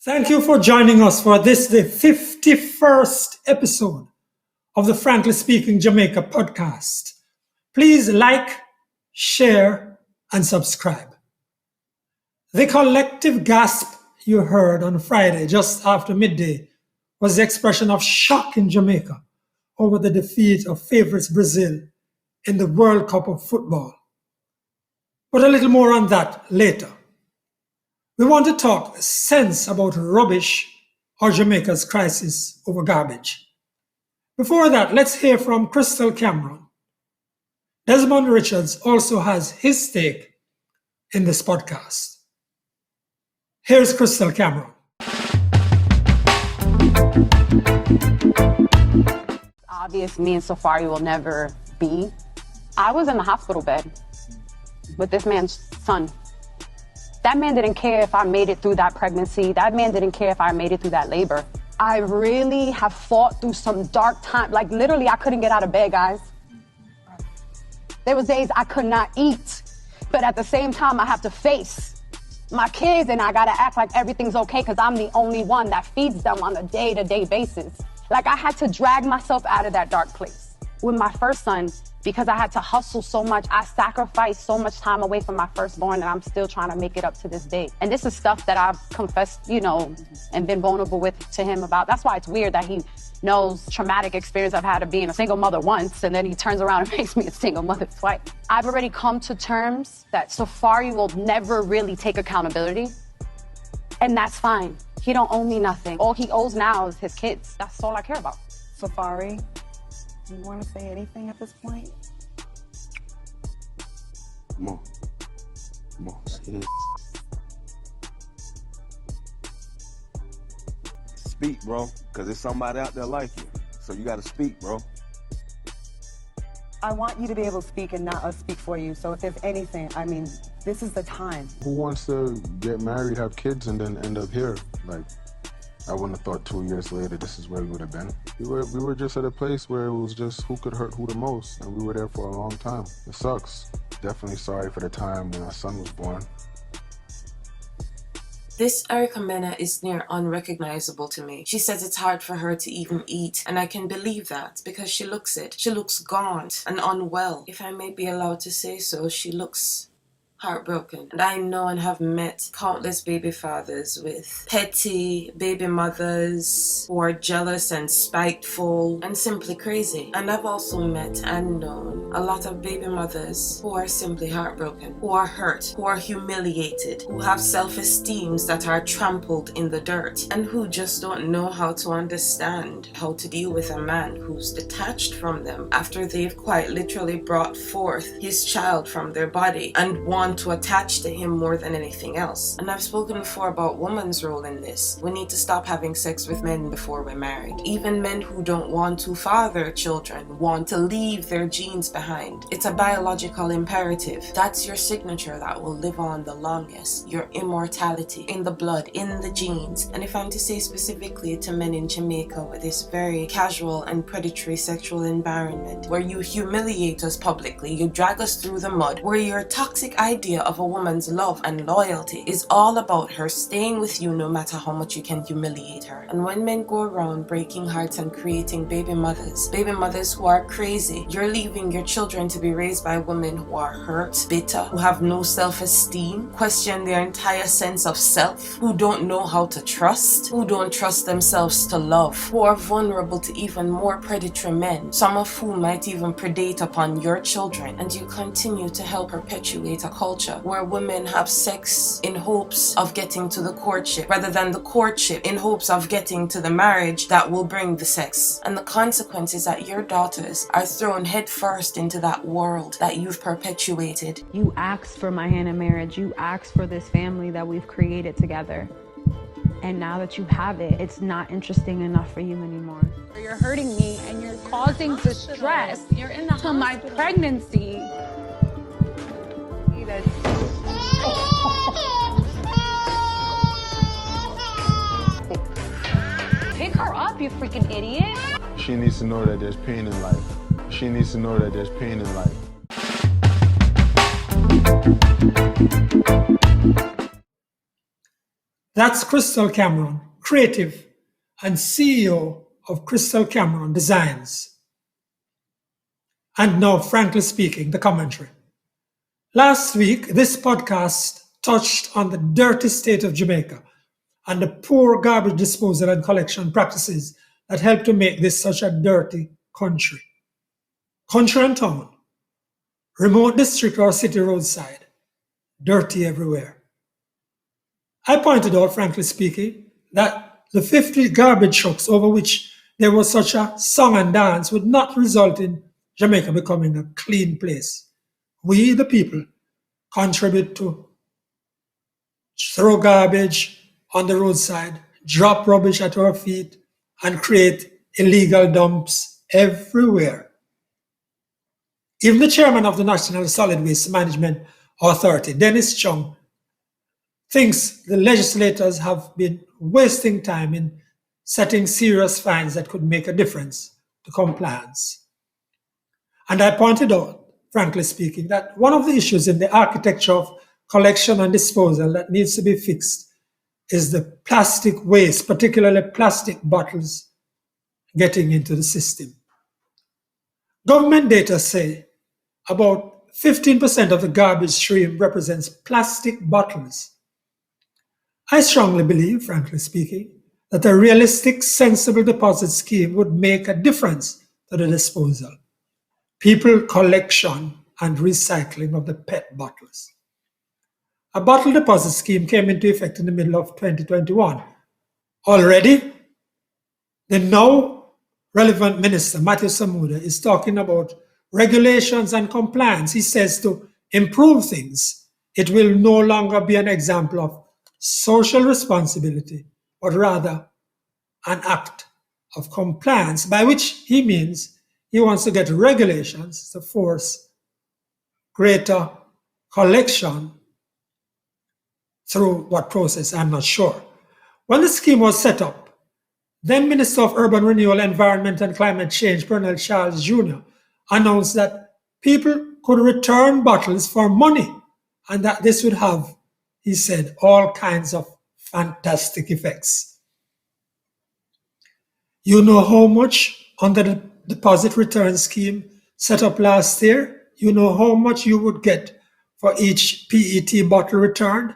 Thank you for joining us for the 51st episode of the Frankly Speaking Jamaica Podcast. Please like, share, and subscribe. The collective gasp you heard on Friday just after midday was the expression of shock in Jamaica over the defeat of favourites Brazil in the World Cup of Football. But a little more on that later. We want to talk sense about rubbish or Jamaica's crisis over garbage. Before that, let's hear from Krystal Cameron. Desmond Richards also has his stake in this podcast. Here's Krystal Cameron. Obvious, me and Safari will never be. I was in the hospital bed with this man's son. That man didn't care if I made it through that pregnancy. That man didn't care if I made it through that labor. I really have fought through some dark time. Like literally, I couldn't get out of bed, guys. There was days I could not eat. But at the same time, I have to face my kids and I gotta act like everything's okay because I'm the only one that feeds them on a day-to-day basis. Like I had to drag myself out of that dark place. With my first son, because I had to hustle so much, I sacrificed so much time away from my firstborn and I'm still trying to make it up to this day. And this is stuff that I've confessed, and been vulnerable with to him about. That's why it's weird that he knows traumatic experience I've had of being a single mother once and then he turns around and makes me a single mother twice. I've already come to terms that Safari will never really take accountability. And that's fine. He don't owe me nothing. All he owes now is his kids. That's all I care about. Safari, do you want to say anything at this point? Come on. Say this. Speak, bro, because there's somebody out there like you. So you got to speak, bro. I want you to be able to speak and not us speak for you. So if there's anything, this is the time. Who wants to get married, have kids, and then end up here? Like, I wouldn't have thought 2 years later this is where we would have been. We were just at a place where it was just who could hurt who the most, and we were there for a long time. It sucks. Definitely sorry for the time when our son was born. This Erica Mena is near unrecognizable to me. She says it's hard for her to even eat, and I can believe that because she looks it. She looks gaunt and unwell. If I may be allowed to say so, she looks heartbroken. And I know and have met countless baby fathers with petty baby mothers who are jealous and spiteful and simply crazy. And I've also met and known a lot of baby mothers who are simply heartbroken, who are hurt, who are humiliated, who have self-esteems that are trampled in the dirt, and who just don't know how to understand how to deal with a man who's detached from them after they've quite literally brought forth his child from their body and want to attach to him more than anything else. And I've spoken before about woman's role in this. We need to stop having sex with men before we're married. Even men who don't want to father children want to leave their genes behind. It's a biological imperative. That's your signature that will live on the longest. Your immortality in the blood, in the genes. And if I'm to say specifically to men in Jamaica with this very casual and predatory sexual environment where you humiliate us publicly, you drag us through the mud, where your toxic idea of a woman's love and loyalty is all about her staying with you no matter how much you can humiliate her. And when men go around breaking hearts and creating baby mothers who are crazy, you're leaving your children to be raised by women who are hurt, bitter, who have no self-esteem, question their entire sense of self, who don't know how to trust, who don't trust themselves to love, who are vulnerable to even more predatory men, some of whom might even predate upon your children. And you continue to help perpetuate a culture where women have sex in hopes of getting to the courtship rather than the courtship in hopes of getting to the marriage that will bring the sex. And the consequence is that your daughters are thrown headfirst into that world that you've perpetuated. You asked for my hand in marriage. You asked for this family that we've created together. And now that you have it, it's not interesting enough for you anymore. You're hurting me and you're causing distress to my pregnancy. Pick her up, you freaking idiot. She needs to know that there's pain in life. She needs to know that there's pain in life. That's Krystal Cameron, creative and CEO of Krystal Cameron Designs. And now, frankly speaking, the commentary. Last week, this podcast touched on the dirty state of Jamaica and the poor garbage disposal and collection practices that help to make this such a dirty country. Country and town, remote district or city roadside, dirty everywhere. I pointed out, frankly speaking, that the 50 garbage trucks over which there was such a song and dance would not result in Jamaica becoming a clean place. We, the people, contribute to throw garbage on the roadside, drop rubbish at our feet, and create illegal dumps everywhere. Even the chairman of the National Solid Waste Management Authority, Dennis Chung, thinks the legislators have been wasting time in setting serious fines that could make a difference to compliance. And I pointed out, frankly speaking, that one of the issues in the architecture of collection and disposal that needs to be fixed is the plastic waste, particularly plastic bottles, getting into the system. Government data say about 15% of the garbage stream represents plastic bottles. I strongly believe, frankly speaking, that a realistic, sensible deposit scheme would make a difference to the disposal, people collection, and recycling of the PET bottles. A bottle deposit scheme came into effect in the middle of 2021. Already, the now relevant minister, Matthew Samuda, is talking about regulations and compliance. He says to improve things, it will no longer be an example of social responsibility, but rather an act of compliance, by which he means he wants to get regulations to force greater collection through what process, I'm not sure. When the scheme was set up, then Minister of Urban Renewal, Environment and Climate Change, Colonel Charles Jr., announced that people could return bottles for money and that this would have, he said, all kinds of fantastic effects. You know how much under the deposit return scheme set up last year? You know how much you would get for each PET bottle returned?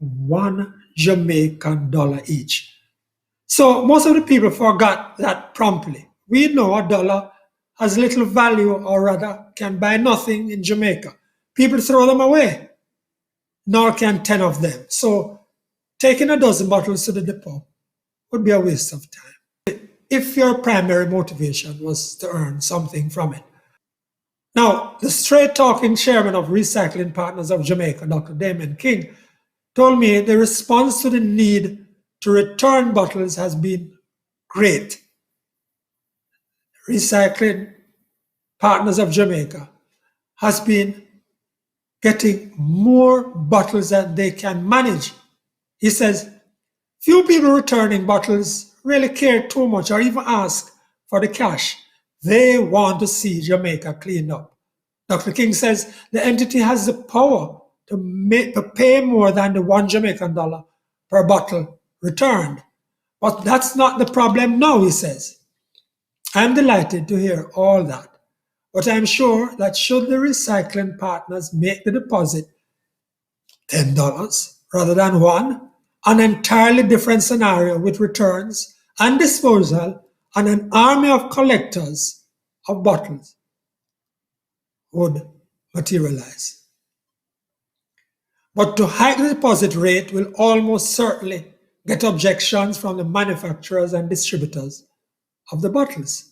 $1 Jamaican each. So most of the people forgot that promptly. We know a dollar has little value, or rather can buy nothing in Jamaica. People throw them away, nor can 10 of them. So taking a dozen bottles to the depot would be a waste of time if your primary motivation was to earn something from it. Now, the straight-talking chairman of Recycling Partners of Jamaica, Dr. Damon King, told me the response to the need to return bottles has been great. Recycling Partners of Jamaica has been getting more bottles than they can manage. He says, few people returning bottles really care too much or even ask for the cash. They want to see Jamaica cleaned up. Dr. King says the entity has the power to pay more than the $1 Jamaican per bottle returned. But that's not the problem now, he says. I'm delighted to hear all that. But I'm sure that should the recycling partners make the deposit $10 rather than $1, an entirely different scenario with returns and disposal and an army of collectors of bottles would materialize. But to hike the deposit rate will almost certainly get objections from the manufacturers and distributors of the bottles.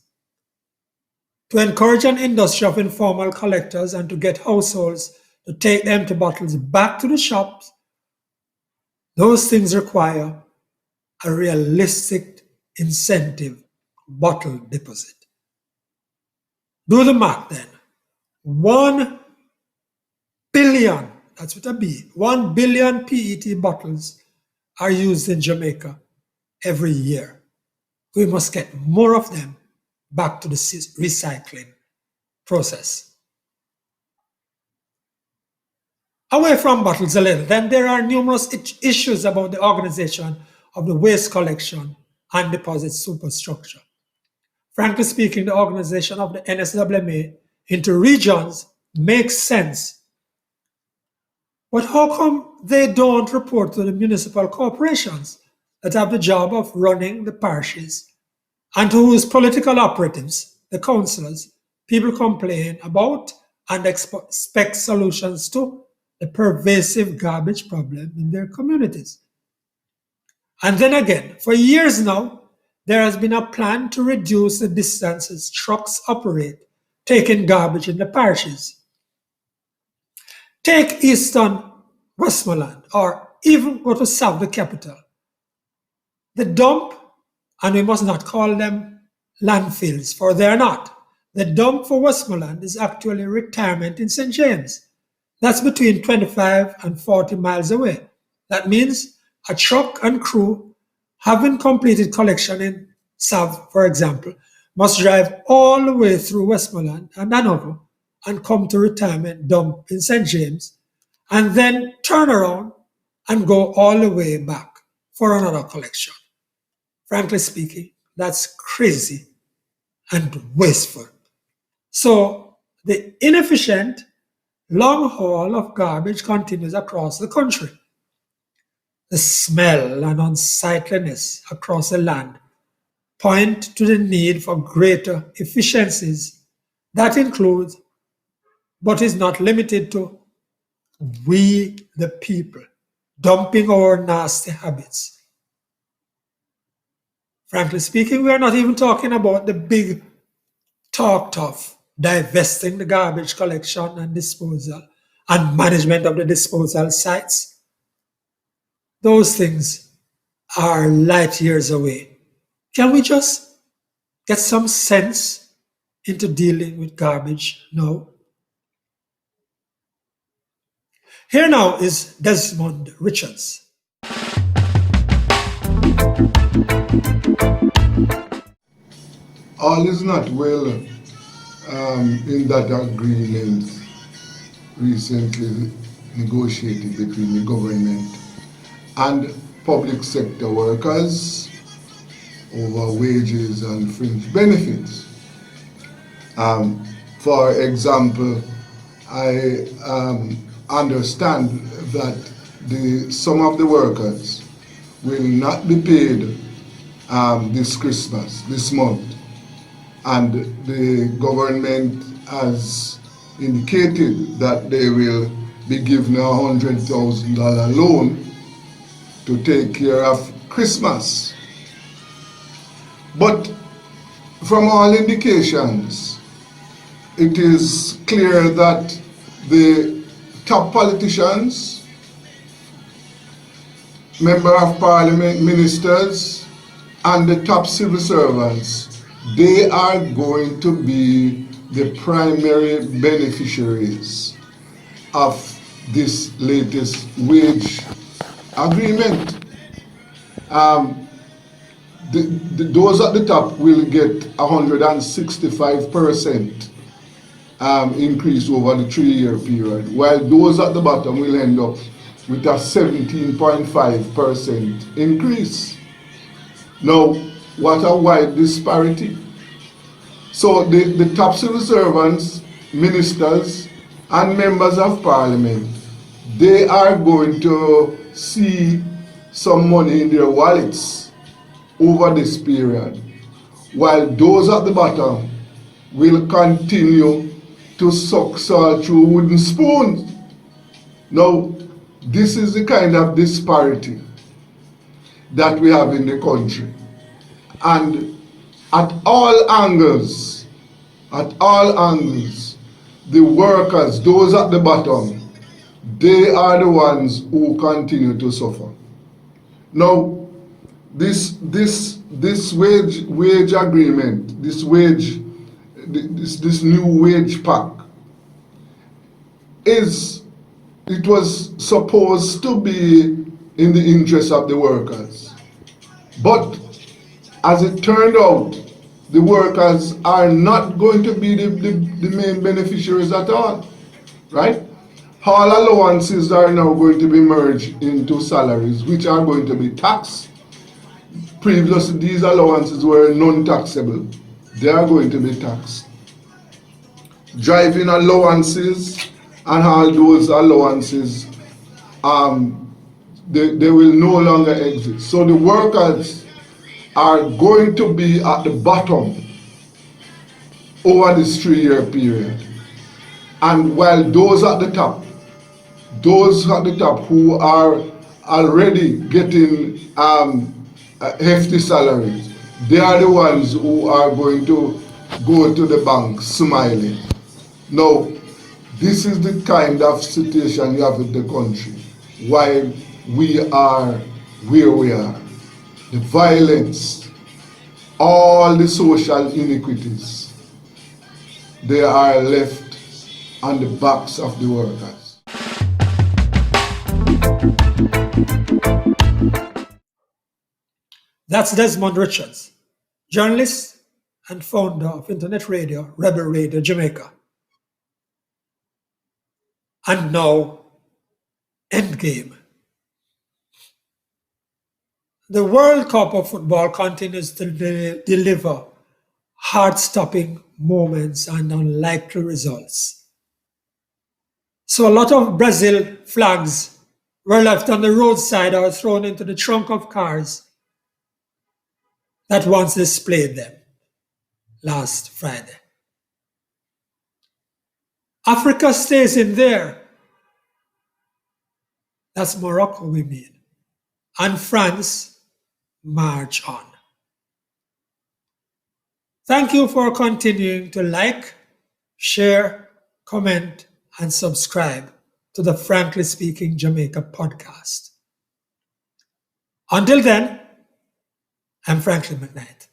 To encourage an industry of informal collectors and to get households to take the empty bottles back to the shops, those things require a realistic incentive bottle deposit. Do the math then. 1 billion, that's with a B, 1 billion PET bottles are used in Jamaica every year. We must get more of them back to the recycling process. Away from bottles a little, then there are numerous issues about the organization of the waste collection and deposit superstructure. Frankly speaking, the organization of the NSWMA into regions makes sense. But how come they don't report to the municipal corporations that have the job of running the parishes and to whose political operatives, the councillors, people complain about and expect solutions to the pervasive garbage problem in their communities? And then again, for years now, there has been a plan to reduce the distances trucks operate taking garbage in the parishes. Take Eastern Westmoreland, or even go to South, the capital. The dump, and we must not call them landfills, for they are not. The dump for Westmoreland is actually retirement in St. James. That's between 25 and 40 miles away. That means a truck and crew, having completed collection in South, for example, must drive all the way through Westmoreland and Hanover and come to retirement dump in St. James, and then turn around and go all the way back for another collection. Frankly speaking, that's crazy and wasteful. So the inefficient long haul of garbage continues across the country. The smell and unsightliness across the land point to the need for greater efficiencies. That includes, but is not limited to, we the people dumping our nasty habits. Frankly speaking, we are not even talking about the big talked of divesting the garbage collection and disposal and management of the disposal sites. Those things are light years away. Can we just get some sense into dealing with garbage now? Here now is Desmond Richards. All is not well in that agreement recently negotiated between the government and public sector workers over wages and fringe benefits. For example, I understand that some of the workers will not be paid this Christmas, this month, and the government has indicated that they will be given a $100,000 loan to take care of Christmas. But from all indications, it is clear that the top politicians, member of parliament, ministers, and the top civil servants, they are going to be the primary beneficiaries of this latest wage agreement. Those at the top will get 165% increase over the 3-year period, while those at the bottom will end up with a 17.5% increase. Now, what a wide disparity. So the top civil servants, ministers, and members of parliament, they are going to see some money in their wallets over this period, while those at the bottom will continue to suck salt through wooden spoons. Now, this is the kind of disparity that we have in the country. And at all angles, the workers, those at the bottom, they are the ones who continue to suffer. Now, this wage agreement, this new wage pact, it was supposed to be in the interest of the workers. But as it turned out, the workers are not going to be the main beneficiaries at all, right? All allowances are now going to be merged into salaries, which are going to be taxed. Previously, these allowances were non-taxable. They are going to be taxed. Driving allowances and all those allowances, they will no longer exist. So the workers are going to be at the bottom over this 3-year period. And while those at the top who are already getting hefty salaries, they are the ones who are going to go to the bank smiling. Now, this is the kind of situation you have in the country while we are where we are. The violence, all the social iniquities, they are left on the backs of the workers. That's Desmond Richards, journalist and founder of internet radio, Rebel Radio Jamaica. And now, Endgame. The World Cup of Football continues to deliver heart-stopping moments and unlikely results. So a lot of Brazil flags were left on the roadside or thrown into the trunk of cars that once displayed them last Friday. Africa stays in there. That's Morocco, we mean. And France march on. Thank you for continuing to like, share, comment, and subscribe to the Frankly Speaking Jamaica podcast. Until then, I'm Frankly McKnight.